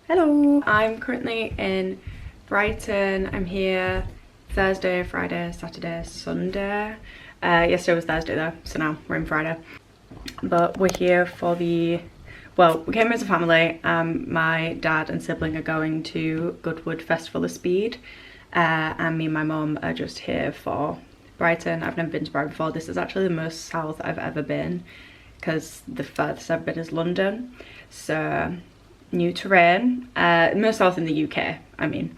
Hello! I'm currently in Brighton. I'm here Thursday, Friday, Saturday, Sunday. Yesterday was Thursday though, so now we're in Friday. But we're here for the, well, we came as a family. My dad and sibling are going to Goodwood Festival of Speed. And me and my mum are just here for Brighton. I've never been to Brighton before. This is actually the most south I've ever been, because the furthest I've been is London. So new terrain, most south in the UK, I mean.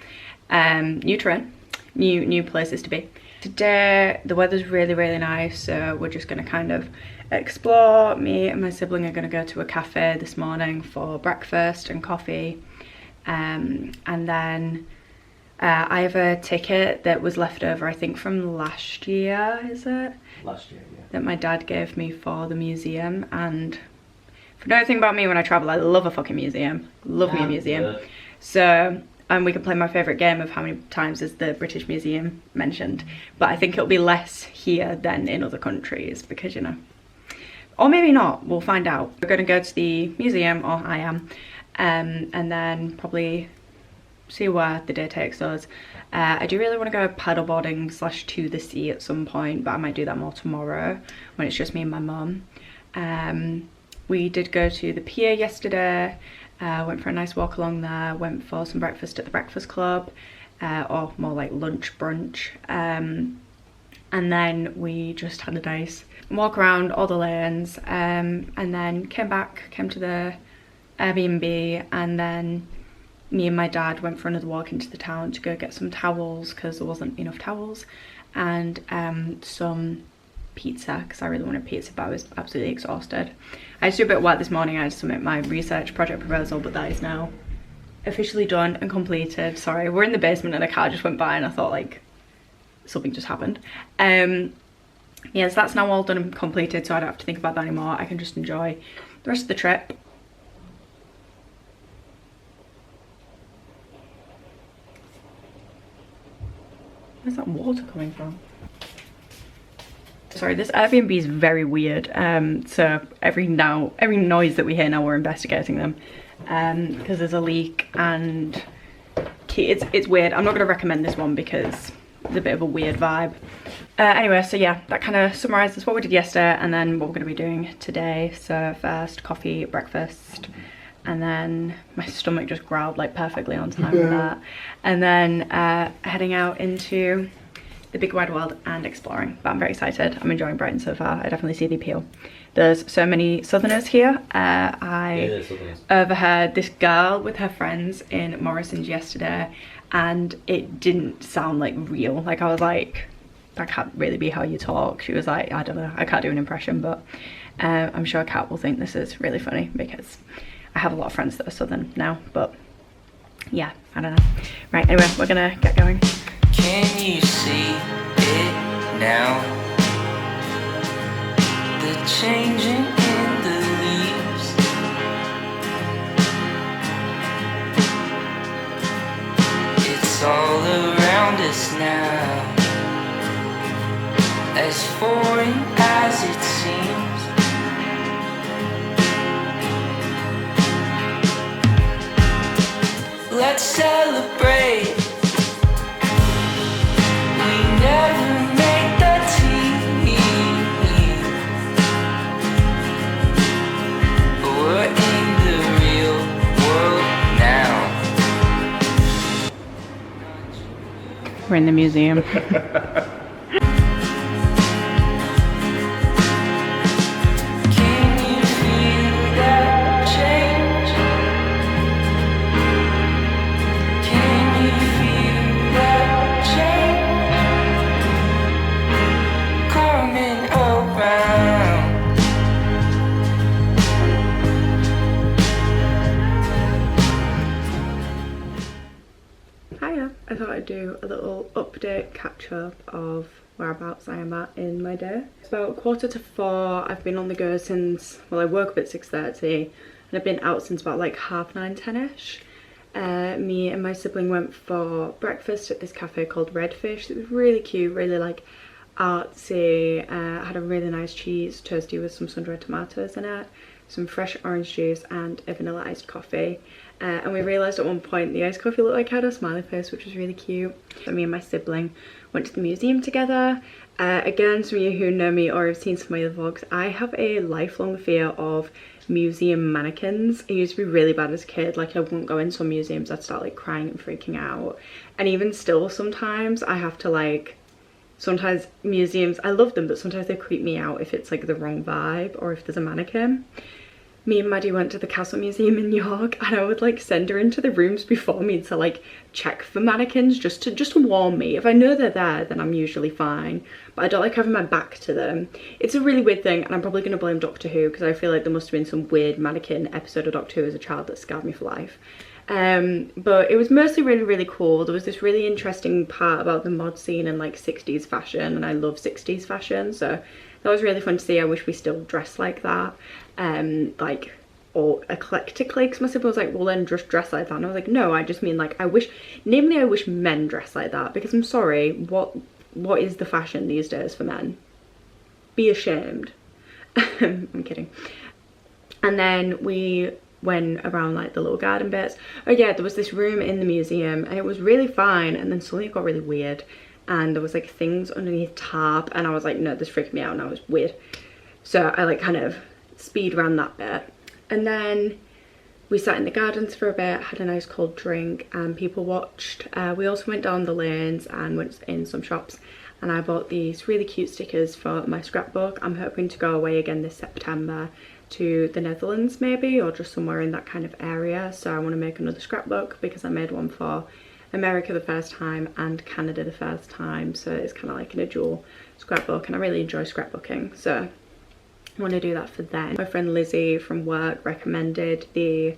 New terrain, new places to be. Today the weather's really nice, so we're just gonna kind of explore. Me and my sibling are gonna go to a cafe this morning for breakfast and coffee, and then I have a ticket that was left over, I think from last year, is it? Last year, yeah. That my dad gave me for the museum. And if you know anything about me, when I travel, I love a fucking museum. Love me a museum. Good. So, and we can play my favourite game of how many times is the British Museum mentioned. But I think it'll be less here than in other countries, because, you know. Or maybe not, we'll find out. We're going to go to the museum, or I am, and then probably see where the day takes us. I do really want to go paddleboarding / to the sea at some point, but I might do that more tomorrow when it's just me and my mum. We did go to the pier yesterday, went for a nice walk along there, went for some breakfast at the breakfast club, or more like lunch brunch, and then we just had a nice walk around all the lanes, and then came to the Airbnb, and then me and my dad went for another walk into the town to go get some towels, because there wasn't enough towels, and some pizza, because I really wanted pizza, but I was absolutely exhausted. I had to do a bit of work this morning. I had to submit my research project proposal, but that is now officially done and completed. Sorry, we're in the basement and a car just went by and I thought like something just happened. Yeah, so that's now all done and completed, so I don't have to think about that anymore. I can just enjoy the rest of the trip. Where's that water coming from? Sorry, this Airbnb is very weird. So every noise that we hear now, we're investigating them, because there's a leak and it's weird. I'm not going to recommend this one because it's a bit of a weird vibe. Anyway, so yeah, that kind of summarizes what we did yesterday and then what we're going to be doing today. So first, coffee, breakfast, and then my stomach just growled like perfectly on time with that. And then heading out into the big wide world and exploring. But I'm very excited. I'm enjoying Brighton so far. I definitely see the appeal. There's so many southerners here. I overheard this girl with her friends in Morrison's yesterday, and it didn't sound like real. Like, I was like, that can't really be how you talk. She was like, I don't know, I can't do an impression, but I'm sure Kat will think this is really funny, because I have a lot of friends that are southern now, but yeah, I don't know. Right, anyway, we're gonna get going. Can you see it now? The changing in the leaves. It's all around us now, as foreign as it seems. Let's celebrate. We never made the team, but we're in the real world now. We're in the museum. Can you feel that change? Can you feel that change coming around? Hiya, I thought I'd do a little update catch up of whereabouts I am at in my day. It's about 4:45. I've been on the go since, well, I woke up at 6:30 and I've been out since about like 9:30, 10ish. Me and my sibling went for breakfast at this cafe called Redfish. It was really cute, really like artsy. Had a really nice cheese toasty with some sun-dried tomatoes in it, some fresh orange juice and a vanilla iced coffee. And we realised at one point the iced coffee looked like it had a smiley face, which was really cute. So me and my sibling went to the museum together. Again, some of you who know me or have seen some of my other vlogs, I have a lifelong fear of museum mannequins. I used to be really bad as a kid. Like, I wouldn't go in some museums, I'd start like crying and freaking out. And even still sometimes I have to like, sometimes museums, I love them, but sometimes they creep me out if it's like the wrong vibe or if there's a mannequin. Me and Maddie went to the Castle Museum in York, and I would like send her into the rooms before me to like check for mannequins just to warn me. If I know they're there, then I'm usually fine, but I don't like having my back to them. It's a really weird thing, and I'm probably going to blame Doctor Who, because I feel like there must have been some weird mannequin episode of Doctor Who as a child that scarred me for life. But it was mostly really cool. There was this really interesting part about the mod scene and like 60s fashion, and I love 60s fashion, so that was really fun to see. I wish we still dressed like that, like, or eclectically, because my sibling was like, well then just dress like that, and I was like, no, I just mean like, I wish men dress like that, because I'm sorry, what is the fashion these days for men? Be ashamed. I'm kidding. And then we went around like the little garden bits. Oh yeah, there was this room in the museum and it was really fine, and then suddenly it got really weird, and there was like things underneath tarp, and I was like, no, this freaked me out, and I was weird. So I like kind of speed ran that bit, and then we sat in the gardens for a bit, had a nice cold drink, and people watched. We also went down the lanes and went in some shops, and I bought these really cute stickers for my scrapbook. I'm hoping to go away again this September to the Netherlands maybe, or just somewhere in that kind of area, so I want to make another scrapbook because I made one for America the first time and Canada the first time, so it's kind of like in a dual scrapbook, and I really enjoy scrapbooking, so I want to do that for them. My friend Lizzie from work recommended the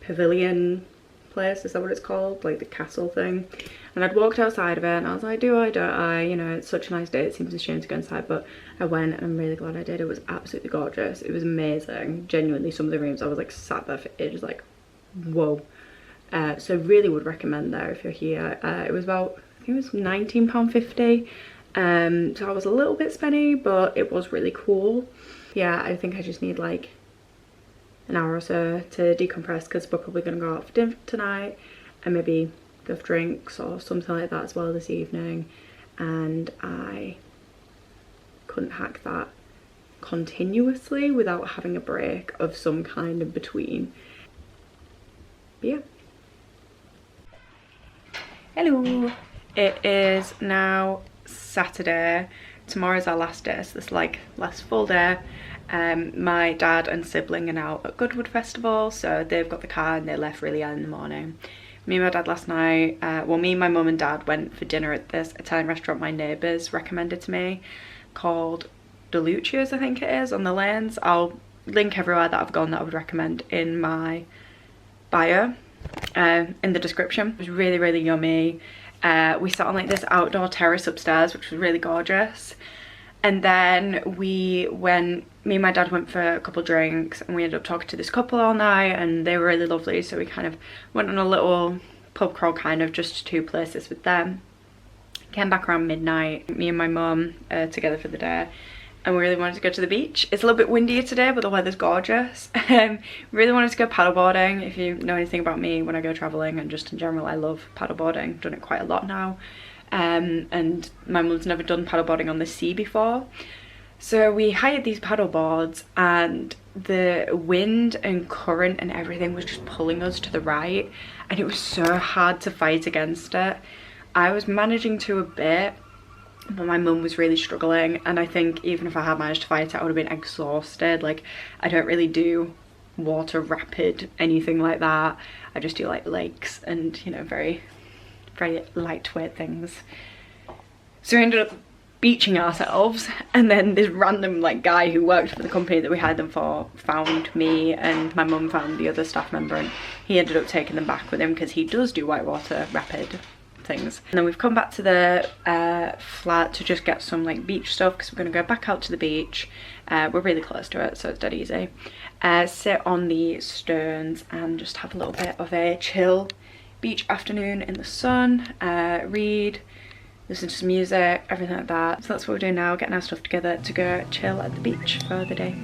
pavilion place, is that what it's called, like the castle thing, and I'd walked outside of it and I was like, do I, don't I, you know, it's such a nice day, it seems a shame to go inside, but I went, and I'm really glad I did. It was absolutely gorgeous, it was amazing, genuinely. Some of the rooms I was like sat there for ages, like whoa. So really would recommend there if you're here. It was about, I think it was £19.50, so I was a little bit spenny, but it was really cool. Yeah, I think I just need like an hour or so to decompress, because we're probably going to go out for dinner tonight and maybe go for drinks or something like that as well this evening, and I couldn't hack that continuously without having a break of some kind in between. But yeah. Hello, it is now Saturday. Tomorrow's our last day, so this is like last full day. My dad and sibling are now at Goodwood Festival, so they've got the car and they left really early in the morning. Me and my dad last night, well, me, my mum and dad went for dinner at this Italian restaurant my neighbours recommended to me called Delucio's, I think it is, on the lanes. I'll link everywhere that I've gone that I would recommend in my bio, in the description. It was really yummy. We sat on like this outdoor terrace upstairs, which was really gorgeous, and then me and my dad went for a couple drinks, and we ended up talking to this couple all night, and they were really lovely, so we kind of went on a little pub crawl, kind of just to two places with them. Came back around midnight. Me and my mum together for the day, and we really wanted to go to the beach. It's a little bit windier today, but the weather's gorgeous. Really wanted to go paddleboarding. If you know anything about me, when I go traveling and just in general, I love paddleboarding. Done it quite a lot now, and my mum's never done paddleboarding on the sea before, so we hired these paddle boards, and the wind and current and everything was just pulling us to the right, and it was so hard to fight against it. I was managing to a bit, but my mum was really struggling, and I think even if I had managed to fight it, I would have been exhausted. Like, I don't really do water rapid anything like that. I just do like lakes and, you know, very lightweight things. So we ended up beaching ourselves, and then this random like guy who worked for the company that we hired them for found me, and my mum found the other staff member, and he ended up taking them back with him because he does do whitewater rapid things. And then we've come back to the flat to just get some like beach stuff, because we're going to go back out to the beach. We're really close to it, so it's dead easy. Sit on the stones and just have a little bit of a chill beach afternoon in the sun, read, listen to some music, everything like that. So that's what we're doing now, getting our stuff together to go chill at the beach for the day.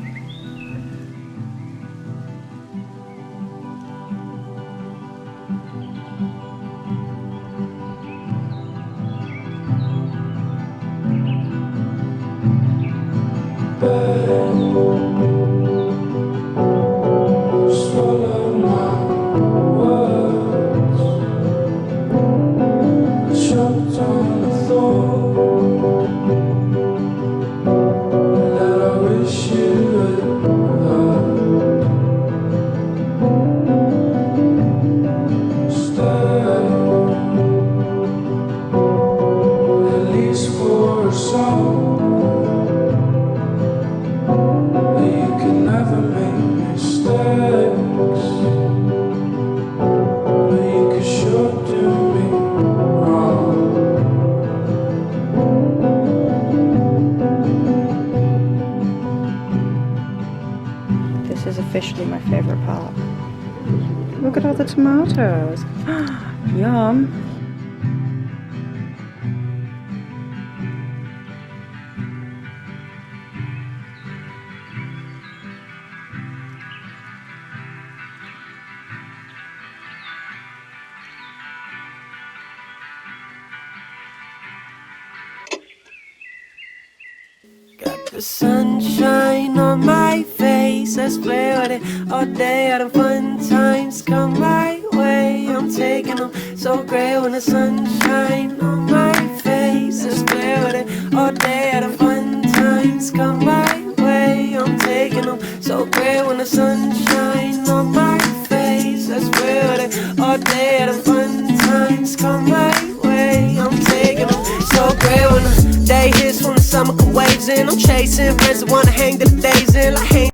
Swallow my words. I choked on the thought that I wish you had heard. Stay, at least for a song. You can never make mistakes, but you can sure do me wrong. This is officially my favourite part. Look at all the tomatoes. Yum. Got the sunshine on my face, let's play with it all day. All the fun times come my way, I'm taking them so great when the sunshine on my face. Let's play with it all day. All the fun times come my way, I'm taking them so great when the sunshine on my face. Let's play with it all day. All the fun times come my way, I'm taking them so great when the day hits, when the summer waves in. I'm chasing friends that wanna hang the days in, like hang